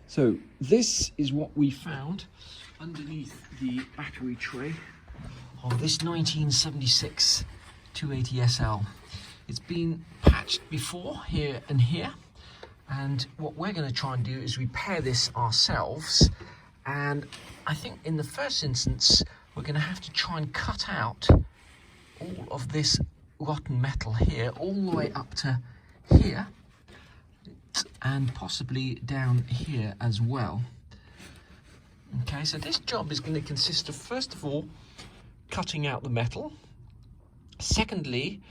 So this is what we found underneath the battery tray of this 1976 280 SL. It's been patched before here and here, and what we're going to try and do is repair this ourselves. And I think in the first instance we're going to have to try and cut out all of this rotten metal here all the way up to here, and possibly down here as well. Okay, so this job is going to consist of, first of all, cutting out the metal. Secondly,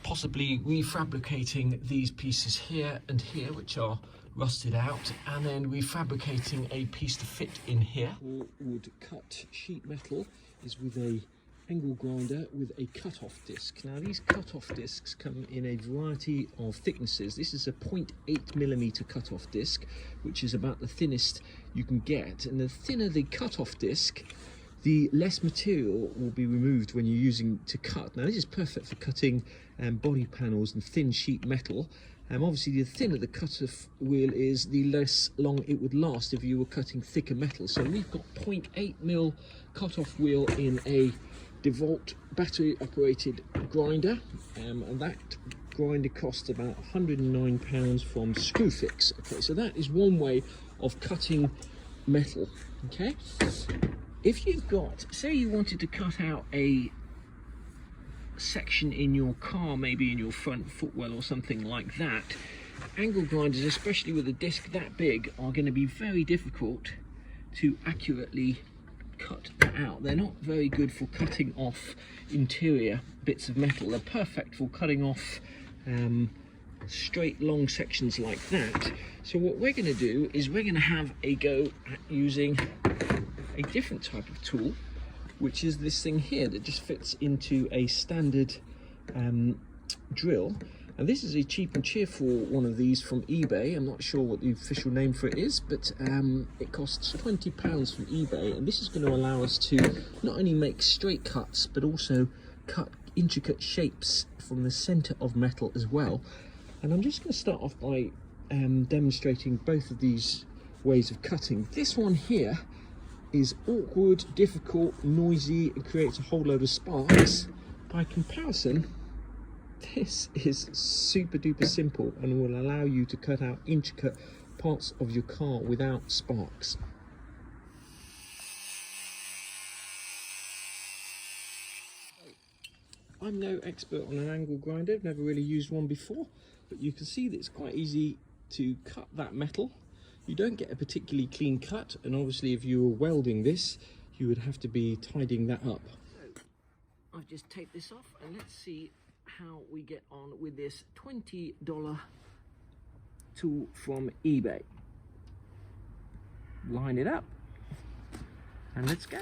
possibly refabricating these pieces here and here, which are rusted out, and then refabricating a piece to fit in here. Would cut sheet metal is with a angle grinder with a cut-off disc. Now these cut-off discs come in a variety of thicknesses. This is a 0.8mm cut-off disc, which is about the thinnest you can get, and the thinner the cut-off disc, the less material will be removed when you're using to cut. Now this is perfect for cutting body panels and thin sheet metal. Obviously the thinner the cut-off wheel is, the less long it would last if you were cutting thicker metal. So we've got 0.8mm cut-off wheel in a DeWalt battery operated grinder, and that grinder costs about £109 from Screwfix. Okay, so that is one way of cutting metal. Okay, if you've got, say you wanted to cut out a section in your car, maybe in your front footwell or something like that, angle grinders, especially with a disc that big, are going to be very difficult to accurately cut that out. They're not very good for cutting off interior bits of metal. They're perfect for cutting off straight long sections like that. So what we're going to do is we're going to have a go at using a different type of tool, which is this thing here that just fits into a standard drill. And this is a cheap and cheerful one of these from eBay. I'm not sure what the official name for it is, but it costs £20 from eBay. And this is going to allow us to not only make straight cuts, but also cut intricate shapes from the center of metal as well. And I'm just going to start off by demonstrating both of these ways of cutting. This one here is awkward, difficult, noisy, and creates a whole load of sparks. By comparison, this is super duper simple and will allow you to cut out intricate parts of your car without sparks. I'm no expert on an angle grinder, I've never really used one before, but you can see that it's quite easy to cut that metal. You don't get a particularly clean cut, and obviously if you were welding this, you would have to be tidying that up. So I've just taped this off, and let's see how we get on with this $20 tool from eBay. Line it up, and let's go.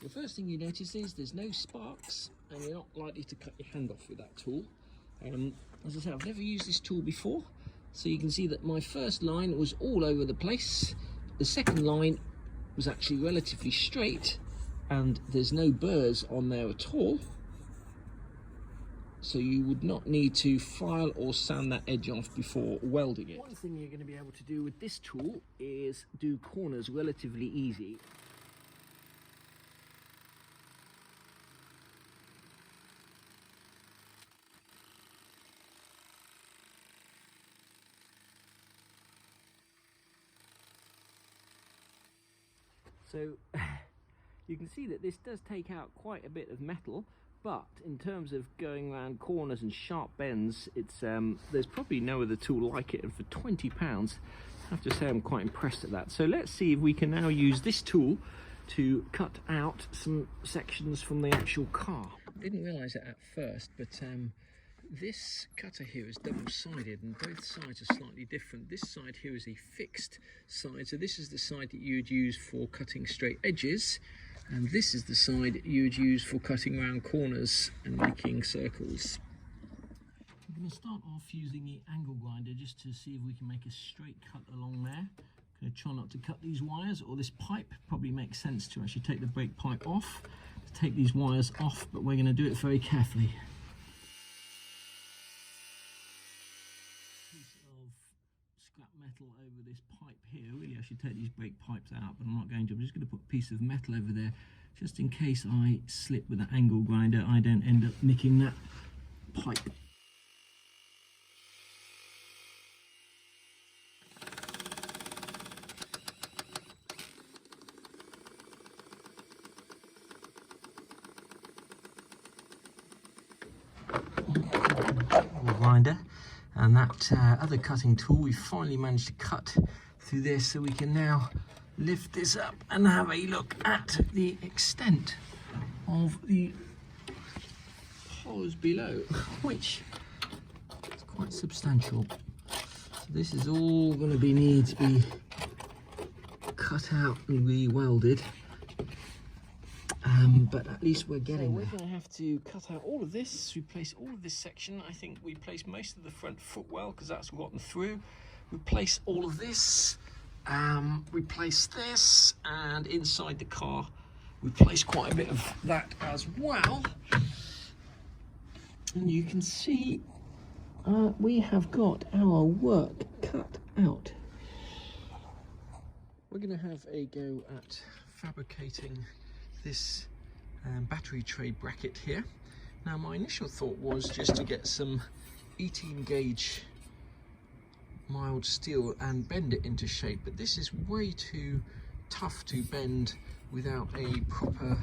The first thing you notice is there's no sparks, and you're not likely to cut your hand off with that tool. As I said, I've never used this tool before, so you can see that my first line was all over the place. The second line was actually relatively straight, and there's no burrs on there at all, so you would not need to file or sand that edge off before welding it. One thing you're going to be able to do with this tool is do corners relatively easy. So you can see that this does take out quite a bit of metal, but in terms of going around corners and sharp bends, it's there's probably no other tool like it, and for £20 I have to say I'm quite impressed at that. So let's see if we can now use this tool to cut out some sections from the actual car. I didn't realise it at first, but this cutter here is double-sided, and both sides are slightly different. This side here is a fixed side, so this is the side that you would use for cutting straight edges, and this is the side you would use for cutting around corners and making circles. I'm going to start off using the angle grinder just to see if we can make a straight cut along there. I'm going to try not to cut these wires, or this pipe. Probably makes sense to actually take the brake pipe off, to take these wires off, but we're going to do it very carefully. of scrap metal over this pipe here. Really, I should take these brake pipes out, but I'm not going to. I'm just going to put a piece of metal over there, just in case I slip with an angle grinder, I don't end up nicking that pipe. Grinder, and that other cutting tool, we finally managed to cut through this, so we can now lift this up and have a look at the extent of the holes below, which is quite substantial. So this is all going to need to be cut out and re-welded. But at least we're getting there. We're going to have to cut out all of this, replace all of this section. I think we place most of the front footwell because that's rotten through. Replace all of this, replace this, and inside the car, replace quite a bit of that as well. And you can see we have got our work cut out. We're going to have a go at fabricating this battery tray bracket here. Now my initial thought was just to get some 18 gauge mild steel and bend it into shape, but this is way too tough to bend without a proper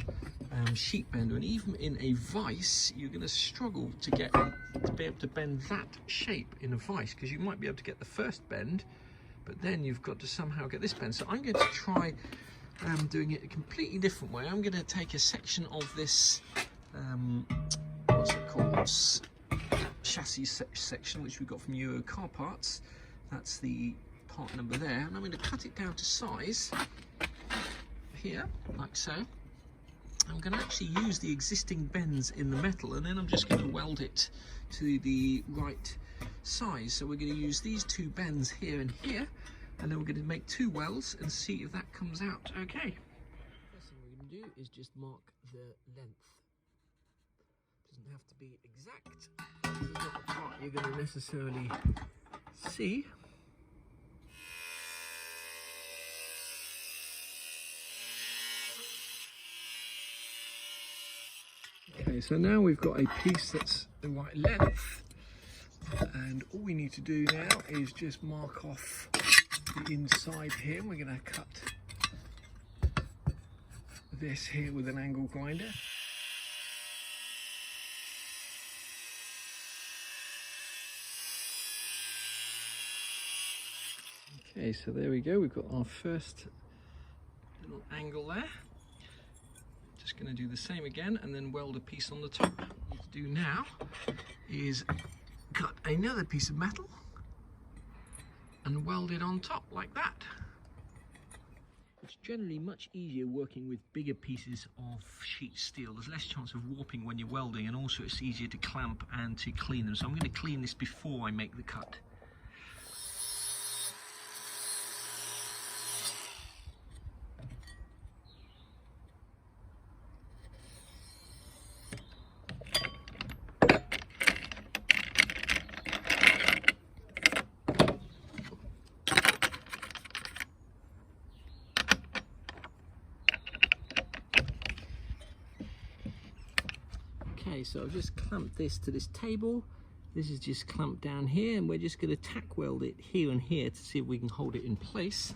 sheet bender, and even in a vise you're going to struggle to be able to bend that shape in a vise, because you might be able to get the first bend, but then you've got to somehow get this bend. So I'm going to try doing it a completely different way. I'm going to take a section of this what's it called, chassis section, which we got from Euro Car Parts. That's the part number there, and I'm going to cut it down to size here, like so. I'm going to actually use the existing bends in the metal, and then I'm just going to weld it to the right size. So we're going to use these two bends here and here, and then we're going to make two welds and see if that comes out okay. First thing we're going to do is just mark the length. Doesn't have to be exact. This is not a part you're going to necessarily see. Okay, so now we've got a piece that's the right length, and all we need to do now is just mark off the inside here. We're going to cut this here with an angle grinder. Okay, so there we go, we've got our first little angle there. Just going to do the same again and then weld a piece on the top. What we need to do now is cut another piece of metal and weld it on top like that. It's generally much easier working with bigger pieces of sheet steel. There's less chance of warping when you're welding, and also it's easier to clamp and to clean them. So I'm going to clean this before I make the cut. Okay, so I've just clamped this to this table. This is just clamped down here, and we're just going to tack weld it here and here to see if we can hold it in place.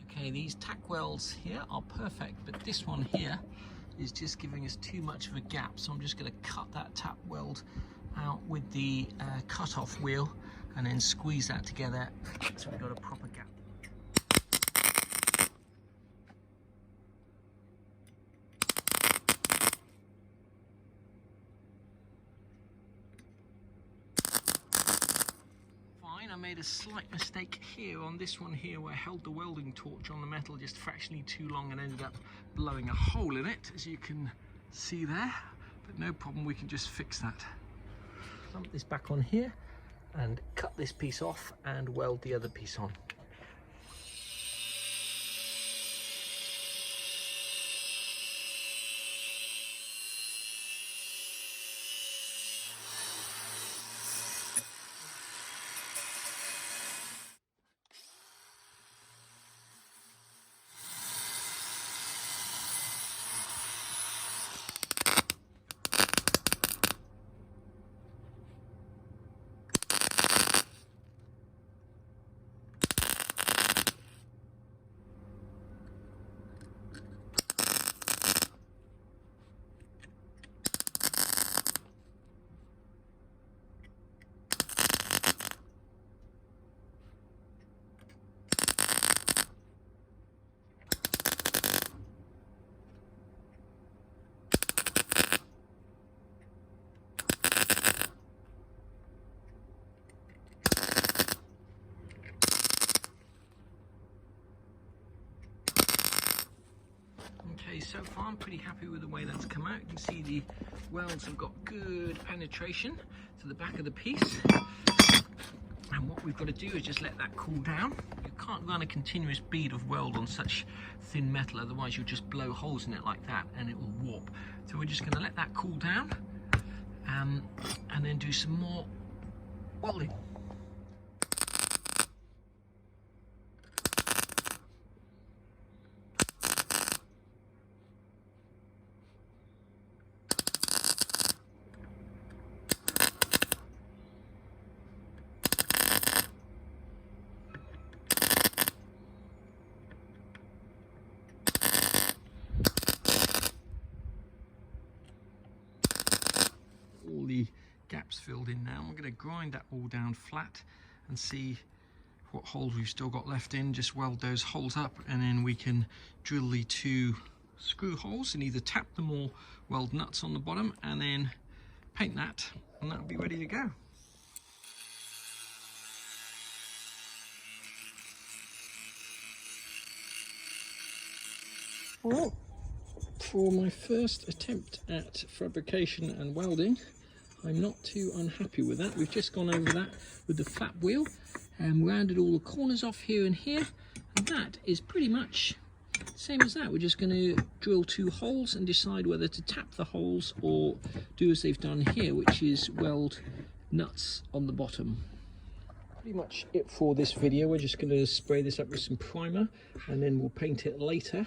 Okay, these tack welds here are perfect, but this one here is just giving us too much of a gap, so I'm just going to cut that tack weld out with the cut-off wheel and then squeeze that together so we've got a proper gap. Fine, I made a slight mistake here on this one here where I held the welding torch on the metal just fractionally too long and ended up blowing a hole in it, as you can see there, but no problem, we can just fix that. Clamp this back on here and cut this piece off and weld the other piece on. Okay, so far I'm pretty happy with the way that's come out. You can see the welds have got good penetration to the back of the piece. And what we've got to do is just let that cool down. You can't run a continuous bead of weld on such thin metal, otherwise you'll just blow holes in it like that and it will warp. So we're just going to let that cool down and then do some more welding. All the gaps filled in now. We're going to grind that all down flat and see what holes we've still got left in. Just weld those holes up and then we can drill the 2 screw holes and either tap them or weld nuts on the bottom and then paint that, and that'll be ready to go. Well, for my first attempt at fabrication and welding, I'm not too unhappy with that. We've just gone over that with the flap wheel and rounded all the corners off here and here, and that is pretty much the same as that. We're just going to drill 2 holes and decide whether to tap the holes or do as they've done here, which is weld nuts on the bottom. Pretty much it for this video. We're just going to spray this up with some primer and then we'll paint it later.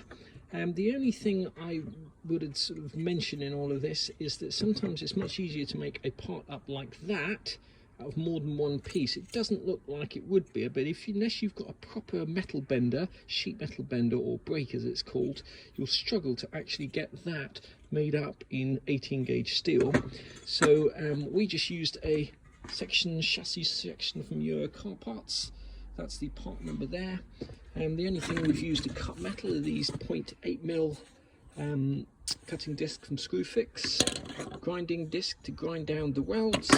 The only thing I would sort of mention in all of this is that sometimes it's much easier to make a part up like that out of more than one piece. It doesn't look like it would be, but unless you've got a proper metal bender, sheet metal bender or brake as it's called, you'll struggle to actually get that made up in 18 gauge steel. So we just used a chassis section from Euro Car Parts. That's the part number there. The only thing we've used to cut metal are these 0.8mm cutting disc from Screwfix, grinding disc to grind down the welds,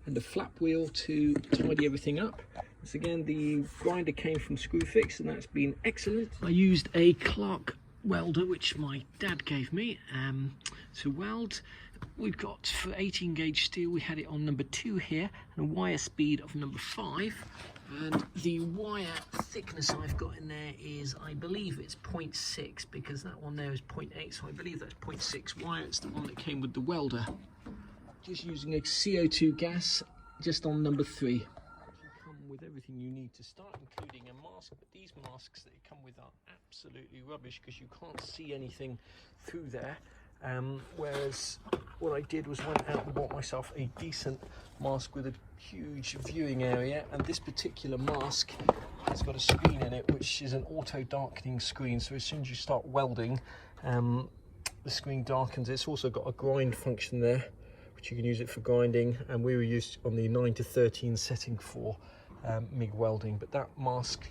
and a flap wheel to tidy everything up. Once again, the grinder came from Screwfix and that's been excellent. I used a Clark welder which my dad gave me to weld. We've got, for 18 gauge steel, we had it on number 2 here and a wire speed of number 5, and the wire thickness I've got in there is, I believe it's 0.6, because that one there is 0.8, so I believe that's 0.6 wire. It's the one that came with the welder. Just using a CO2 gas just on number 3. Come with everything you need to start, including a mask, but these masks that come with are absolutely rubbish because you can't see anything through there. Whereas what I did was went out and bought myself a decent mask with a huge viewing area, and this particular mask has got a screen in it which is an auto darkening screen, so as soon as you start welding the screen darkens. It's also got a grind function there which you can use it for grinding, and we were used on the 9 to 13 setting for MIG welding, but that mask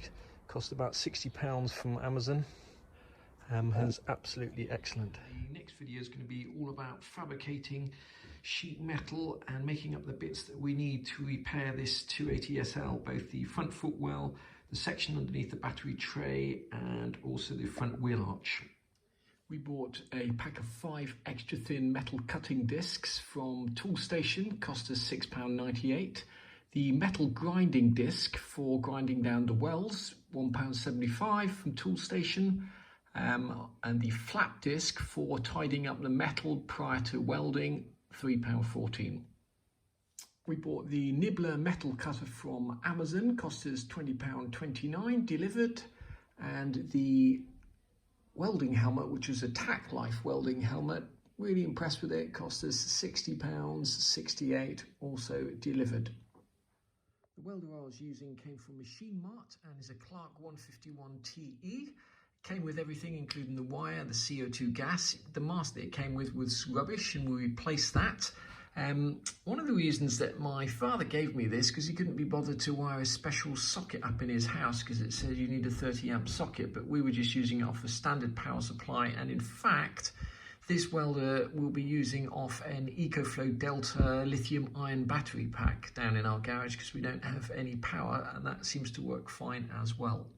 cost about £60 from Amazon. Is absolutely excellent. The next video is going to be all about fabricating sheet metal and making up the bits that we need to repair this 280 SL, both the front footwell, the section underneath the battery tray, and also the front wheel arch. We bought a pack of 5 extra thin metal cutting discs from Toolstation, cost us £6.98. The metal grinding disc for grinding down the welds, £1.75 from Toolstation. And the flap disc for tidying up the metal prior to welding, £3.14. We bought the nibbler metal cutter from Amazon, cost us £20.29 delivered, and the welding helmet, which was a Tack Life welding helmet, really impressed with it, cost us £60.68 also delivered. The welder I was using came from Machine Mart and is a Clark 151 TE. Came with everything, including the wire, the CO2 gas. The mask that it came with was rubbish and we replaced that. One of the reasons that my father gave me this, because he couldn't be bothered to wire a special socket up in his house because it said you need a 30 amp socket, but we were just using it off a standard power supply, and in fact this welder will be using off an EcoFlow Delta lithium ion battery pack down in our garage because we don't have any power, and that seems to work fine as well.